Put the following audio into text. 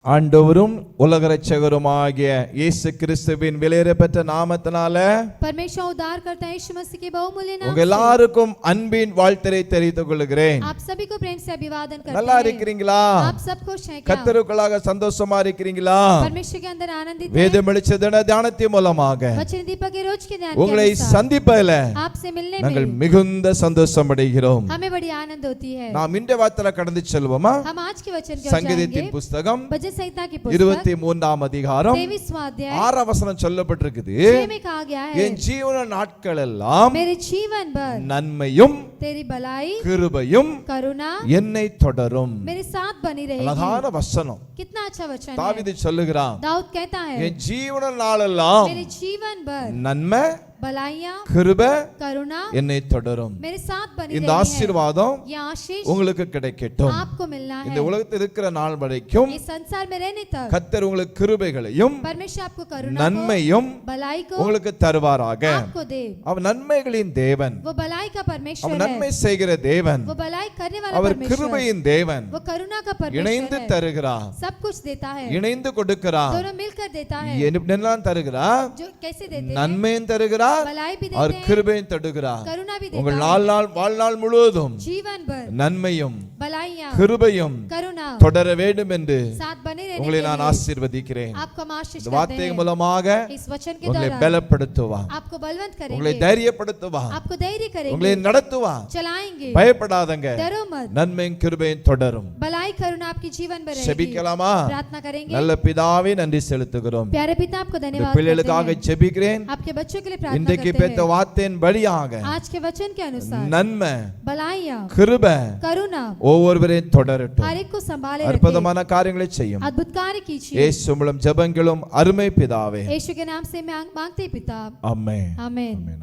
ஆண்டவரும் உலக இரட்சகருமாகிய இயேசு கிறிஸ்துவின் விலையேறப்பெற்ற நாமத்தினால परमेश्वर उद्धार करता है यीशु मसीह के बहुमूल्य नाम உங்க எல்லாருக்கும் அன்பின் வாழ்த்தை தெரிவித்துக் கொள்கிறேன். आप सभी को प्रेम से अभिवादन करते நல்லா हैं. இருக்கீங்களா? आप सब खुश हैं क्या? கர்த்தருக்குள்ளாக சந்தோஷமா இருக்கீங்களா? परमेश्वर के अंदर आनंदित हैं. வேத வெளிச்சத்தின தியானத்தின் மூலமாக वचन दीपक के रोज के ध्यान உங்களை के अनुसार சந்திப்பதில் आपसे मिलने நாங்கள் में மிகுந்த சந்தோஷம் அடைகிறோம். हमें बड़ी आनंद होती है. நாம் இந்த வார்த்தையில கடந்து செல்வோமா? हम आज के वचन की ओर சங்கீதத்தின் जाएंगे. புத்தகம் भजन संहिता की पुस्तक 23ஆம் அதிகாரம் 23वां अध्याय 6ஆம் வசனம் சொல்லப்பட்டிருக்குது. 6 में कहा गया है, என் ஜீவன நாட்கள் எல்லாம் मेरे जीवन भर நன்மையும் तेरी भलाई கிருபையும் करुणा என்னை தொடரும். मेरे साथ बनी रहेगी. அழகான வசனம். कितना अच्छा वचन है. தாவீது சொல்லுகிறான், दाऊद कहता है, என் ஜீவன நாளெல்லாம் मेरे जीवन भर நன்மை भलाइयाँ கிருபை करुणा என்னை தொடரும். मेरे साथ बनी இந்த रही है. ஆசீர்வாதம் ये आशीष உங்களுக்கு கிடைக்கட்டும். आपको मिलना இந்த है. உலகத்தில் இருக்கிற நாள் வரைக்கும் इस संसार में रहने तक கர்த்தர் உங்களுக்கு கிருபைகளையும் परमेश्वर आपको करुणा को, நன்மையும் भलाई को உங்களுக்கு தருவாராக. आपको दे. அவர் நன்மைகளின் தேவன், वो भलाई का परमेश्वर அவர் है. நன்மை செய்கிற தேவன், वो भलाई करने वाला அவர் परमेश्वर, கிருபையின் தேவன். वो करुणा का இணைந்து परमेश्वर है. தருகிறார், सब कुछ देता है, இணைந்து கொடுக்கிறார். दोनों मिलकर देता है. என்னெல்லாம் தருகிறார்? जो कैसे देते हैं? நன்மையும் தருகிறார், भलाई भी அவர் देते हैं, கிருபையும் தருகிறார். करुणा भी உங்கள் देता है. வாழ்நாள் முழுவதும் जीवन भर நன்மையும் भलाइयाँ கிருபையும் करुणा தொடர வேண்டும் என்று साथ बने रहने உங்களை के நான் लिए ஆசீர்வதிக்கிறேன். आपको हम आशीष இந்த करते வார்த்தை हैं. மூலமாக इस वचन के உங்களை द्वारा பலப்படுத்துவார், आपको बलवंत உங்களை करेंगे, தைரியப்படுத்துவார், आपको धैर्य உங்களை करेंगे, நடத்துவார். चलाएंगे. பயப்படாதங்க, डरो मत. நன்மையும் கிருபையும் தொடரும். भलाई करुणा आपकी जीवन में रहेगी. செபிக்கலாமா? प्रार्थना करेंगे. நல்ல பிதாவே, நன்றி செலுத்துகிறோம். प्यारे पिता आपको இந்த धन्यवाद करते பிள்ளைகளுக்காக हैं. செபிக்கிறேன். आपके बच्चों के लिए प्रार्थना இன்றைக்கு करते பெற்ற हैं. வார்த்தையின் வழியாக आज के वचन के अनुसार நன்மை भलाइयाँ கிருபை करुणा ஒவ்வொருவரையும் தொடரட்டும். हर एक को संभाले रखे. அற்புதமான காரியங்களை செய்யும். अद्भुत कार्य कीजिए. இயேசு மூலம் ஜெபங்களும் அருமை பிதாவே. यीशु के नाम से मैं मांगते हैं पिता. ஆமென். आमीन. ஆமென்.